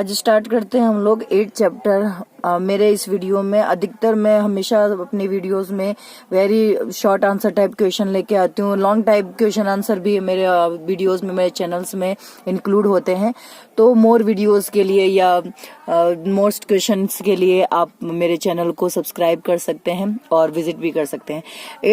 आज स्टार्ट करते हैं हम लोग 8 चैप्टर। मेरे इस वीडियो में अधिकतर मैं हमेशा अपने वीडियोस में very short answer type question लेके आती हूँ। लॉन्ग टाइप क्वेश्चन आंसर भी मेरे वीडियोस में, मेरे चैनल्स में इंक्लूड होते हैं। तो मोर वीडियोस के लिए या मोस्ट क्वेश्चंस के लिए आप मेरे चैनल को सब्सक्राइब कर सकते हैं और विजिट भी कर सकते हैं।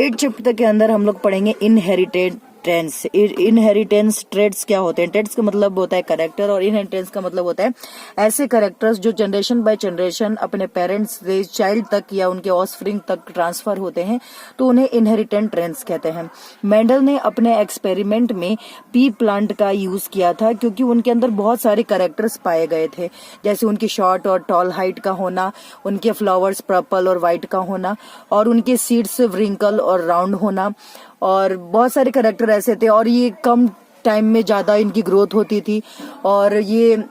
8 चैप्टर के अंदर हम लोग पढ़ेंगे इनहेरिटेड ट्रेड्स। इनहेरिटेंस ट्रेड्स क्या होते हैं? ट्रेड्स का मतलब होता है कैरेक्टर और इनहेरिटेंस का मतलब होता है ऐसे कैरेक्टर्स जो जनरेशन बाय जनरेशन अपने पेरेंट्स से चाइल्ड तक या उनके ऑफस्प्रिंग तक ट्रांसफर होते हैं, तो उन्हें इनहेरिटेंट ट्रेड्स कहते हैं। मेंडल ने अपने एक्सपेरिमेंट में पी प्लांट का यूज किया था क्योंकि उनके अंदर बहुत सारे कैरेक्टर्स पाए गए थे, जैसे उनकी शॉर्ट और टॉल हाइट का होना, उनके फ्लावर्स पर्पल और व्हाइट का होना, और उनके सीड्स व्रिंकल और राउंड होना, और बहुत सारे कैरेक्टर ऐसे थे। और ये कम टाइम में ज्यादा इनकी ग्रोथ होती थी और ये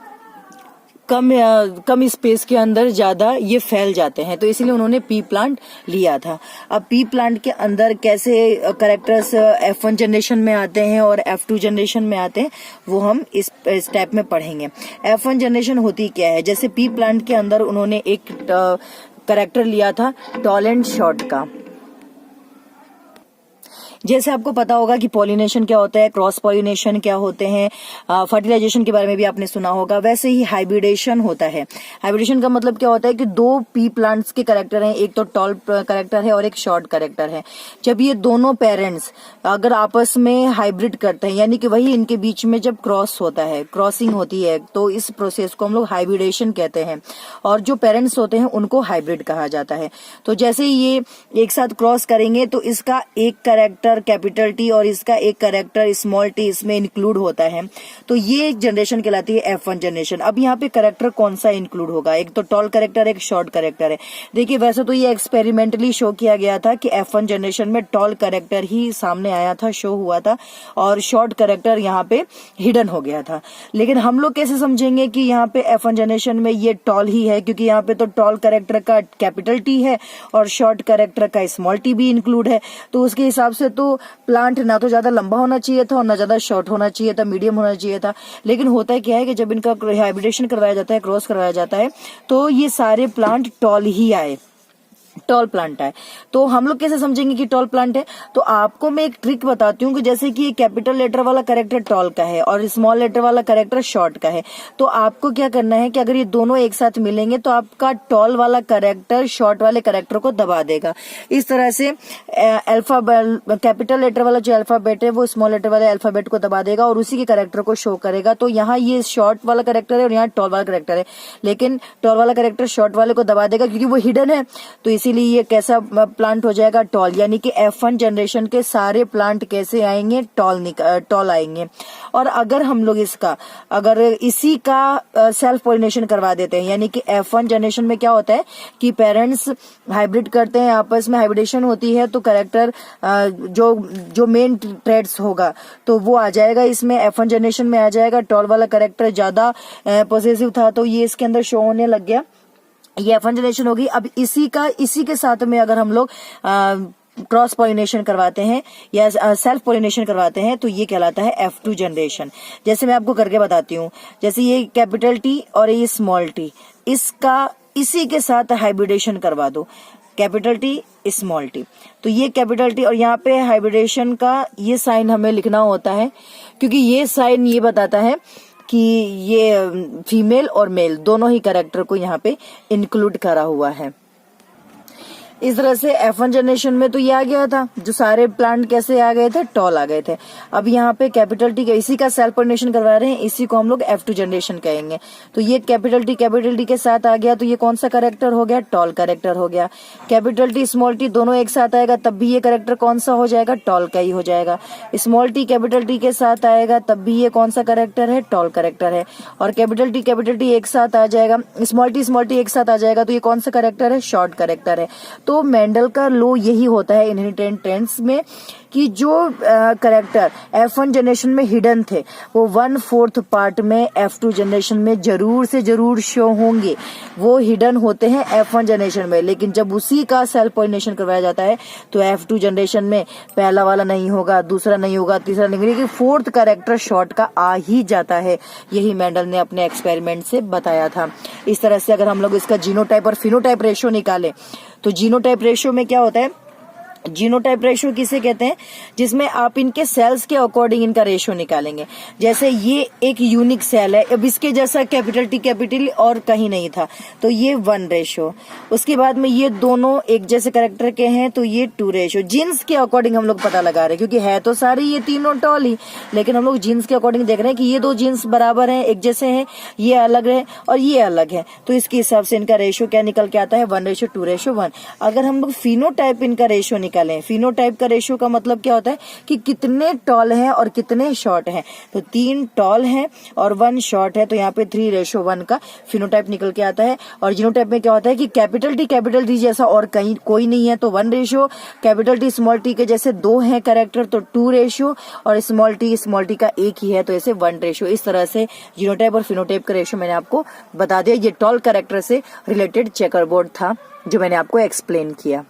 कम स्पेस के अंदर ज्यादा ये फैल जाते हैं, तो इसलिए उन्होंने पी प्लांट लिया था। अब पी प्लांट के अंदर कैसे कैरेक्टर्स F1 जनरेशन में आते हैं और F2 जनरेशन में आते हैं, वो हम इस स्टेप में पढ़ेंगे। F1 जनरेशन होती क्या है? जैसे पी प्लांट के अंदर उन्होंने एक कैरेक्टर लिया था टॉल एंड शॉर्ट का। जैसे आपको पता होगा कि पॉलिनेशन क्या होता है, क्रॉस पॉलिनेशन क्या होते हैं, फर्टिलाइजेशन के बारे में भी आपने सुना होगा। वैसे ही हाइब्रिडेशन होता है। हाइब्रिडेशन का मतलब क्या होता है कि दो पी प्लांट्स के कैरेक्टर हैं, एक तो टॉल कैरेक्टर है और एक शॉर्ट कैरेक्टर है। जब ये दोनों पेरेंट्स अगर आपस में हाइब्रिड करते हैं, यानी कि वही इनके बीच में जब क्रॉस होता है, क्रॉसिंग होती है, तो इस प्रोसेस को हम लोग हाइब्रिडेशन कहते हैं। और जो पेरेंट्स होते हैं उनको हाइब्रिड कहा जाता है। तो जैसे ये एक साथ क्रॉस करेंगे तो इसका एक कैरेक्टर कैपिटल टी और इसका एक कैरेक्टर स्मॉल टी इसमें इंक्लूड होता है, तो ये जनरेशन कहलाती है F1 जनरेशन। अब यहाँ पे कैरेक्टर कौन सा इंक्लूड होगा? एक तो टॉल कैरेक्टर, एक शॉर्ट कैरेक्टर है। देखिए, वैसे तो ये एक्सपेरिमेंटली शो किया गया था कि F1 जनरेशन में टॉल कैरेक्टर ही सामने आया था, शो हुआ था, और शॉर्ट कैरेक्टर यहाँ पे हिडन हो गया था। लेकिन हम लोग कैसे समझेंगे कि यहाँ पे F1 जनरेशन में ये टॉल ही है? क्योंकि यहाँ पे तो टॉल कैरेक्टर का कैपिटल टी है और शॉर्ट कैरेक्टर का स्मॉल टी भी इंक्लूड है, तो उसके हिसाब से तो प्लांट ना तो ज्यादा लंबा होना चाहिए था और ना ज्यादा शॉर्ट होना चाहिए था, मीडियम होना चाहिए था। लेकिन होता है क्या है कि जब इनका हाइब्रिडेशन करवाया जाता है, क्रॉस करवाया जाता है, तो ये सारे प्लांट टॉल ही आए, टॉल प्लांट है। तो हम लोग कैसे समझेंगे कि टॉल प्लांट है? तो आपको मैं एक ट्रिक बताती हूँ कि जैसे कि कैपिटल लेटर वाला कैरेक्टर टॉल का है और स्मॉल लेटर वाला कैरेक्टर शॉर्ट का है, तो आपको क्या करना है कि अगर ये दोनों एक साथ मिलेंगे तो आपका टॉल वाला कैरेक्टर शॉर्ट वाले कैरेक्टर को दबा देगा। इस तरह से कैपिटल लेटर वाला जो अल्फाबेट है वो स्मॉल लेटर वाले अल्फाबेट को दबा देगा और उसी के कैरेक्टर को शो करेगा। तो यहाँ ये शॉर्ट वाला कैरेक्टर है और यहाँ टॉल वाला कैरेक्टर है, लेकिन टॉल वाला कैरेक्टर शॉर्ट वाले को दबा देगा क्योंकि वो हिडन है। तो इसीलिए ये कैसा प्लांट हो जाएगा? टॉल। यानी कि F1 जनरेशन के सारे प्लांट कैसे आएंगे? टॉल आएंगे। और अगर हम लोग अगर इसी का सेल्फ पॉलिनेशन करवा देते हैं, यानी कि F1 जनरेशन में क्या होता है कि पेरेंट्स हाइब्रिड करते हैं, आपस में हाइब्रिडेशन होती है, तो कैरेक्टर जो मेन ट्रेड्स होगा तो वो आ जाएगा, इसमें F1 जनरेशन में आ जाएगा। टॉल वाला कैरेक्टर ज्यादा पॉसेसिव था तो ये इसके अंदर शो होने लग गया, ये F1 जनरेशन होगी। अब इसी के साथ में अगर हम लोग क्रॉस पॉलिनेशन करवाते हैं या सेल्फ पॉलिनेशन करवाते हैं तो ये कहलाता है F2 जनरेशन। जैसे मैं आपको करके बताती हूँ, जैसे ये कैपिटल टी और ये स्मॉल टी, इसी के साथ हाइब्रिडेशन करवा दो, कैपिटल टी स्मॉल टी। तो ये कैपिटल टी और यहाँ पे हाइब्रिडेशन का ये साइन हमें लिखना होता है, क्योंकि ये साइन ये बताता है कि ये फीमेल और मेल दोनों ही कैरेक्टर को यहाँ पे इंक्लूड करा हुआ है। इस तरह से F1 जनरेशन में तो ये आ गया था, जो सारे प्लांट कैसे आ गए थे? टॉल आ गए थे। अब यहाँ पे कैपिटल टी इसी का सेल्फ पॉलिनेशन करवा रहे हैं, इसी को हम लोग F2 जनरेशन कहेंगे। तो ये कैपिटल टी के साथ आ गया, तो ये कौन सा कैरेक्टर हो गया? टॉल कैरेक्टर हो गया। कैपिटल टी स्मॉल टी दोनों एक साथ आएगा तब भी ये कैरेक्टर कौन सा हो जाएगा? टॉल का ही हो जाएगा। स्मॉल टी कैपिटल टी के साथ आएगा तब भी ये कौन सा कैरेक्टर है? टॉल कैरेक्टर है। और कैपिटल टी एक साथ आ जाएगा, स्मॉल टी एक साथ आ जाएगा तो ये कौन सा कैरेक्टर है? शॉर्ट कैरेक्टर है। तो मेंडल का लॉ यही होता है इनहेरिटेंस में कि जो करेक्टर F1 जनरेशन में हिडन थे वो 1/4 पार्ट में F2 जनरेशन में जरूर से जरूर शो होंगे। वो हिडन होते हैं F1 जनरेशन में, लेकिन जब उसी का सेल्फ पॉलिनेशन करवाया जाता है तो F2 जनरेशन में पहला वाला नहीं होगा, दूसरा नहीं होगा, तीसरा नहीं होगा, लेकिन फोर्थ करेक्टर शॉर्ट का आ ही जाता है। यही मेंडल ने अपने एक्सपेरिमेंट से बताया था। इस तरह से अगर हम लोग इसका जीनोटाइप और फिनोटाइप रेशियो निकालें तो जीनोटाइप रेशियो में क्या होता है, जीनोटाइप रेशियो किसे कहते हैं, जिसमें आप इनके सेल्स के अकॉर्डिंग इनका रेशियो निकालेंगे। जैसे ये एक यूनिक सेल है, अब इसके जैसा कैपिटल T कैपिटल और कहीं नहीं था तो ये 1 रेशियो। उसके बाद में ये दोनों एक जैसे कैरेक्टर के हैं तो ये 2 रेशियो। जीन्स के अकॉर्डिंग हम लोग पता लगा रहे हैं, क्योंकि है तो सारी ये तीनों टॉल ही, लेकिन हम लोग जीन्स के अकॉर्डिंग देख रहे हैं कि ये 2 जीन्स बराबर हैं, एक जैसे हैं, ये अलग है और ये अलग है, तो इसके हिसाब से इनका रेशियो क्या निकल के आता है, 1:2:1। अगर हम लोग फिनोटाइप इनका रेशियो निकालें, फिनोटाइप का रेशियो का मतलब क्या होता है कि कितने टॉल हैं और कितने शॉर्ट हैं, तो 3 टॉल हैं और 1 शॉर्ट है, तो यहाँ पे 3:1 का फिनोटाइप निकल के आता है। और जीनोटाइप में क्या होता है कि कैपिटल टी जैसा और कहीं कोई नहीं है तो 1 ratio, capital T small T के जैसे 2 हैं कैरेक्टर तो 2 रेशियो, और स्मॉल टी का एक ही है तो ऐसे 1 रेशियो। इस तरह से जीनोटाइप और फिनोटाइप का रेशियो मैंने आपको बता दिया। ये टॉल कैरेक्टर से रिलेटेड चेकर बोर्ड था जो मैंने आपको एक्सप्लेन किया।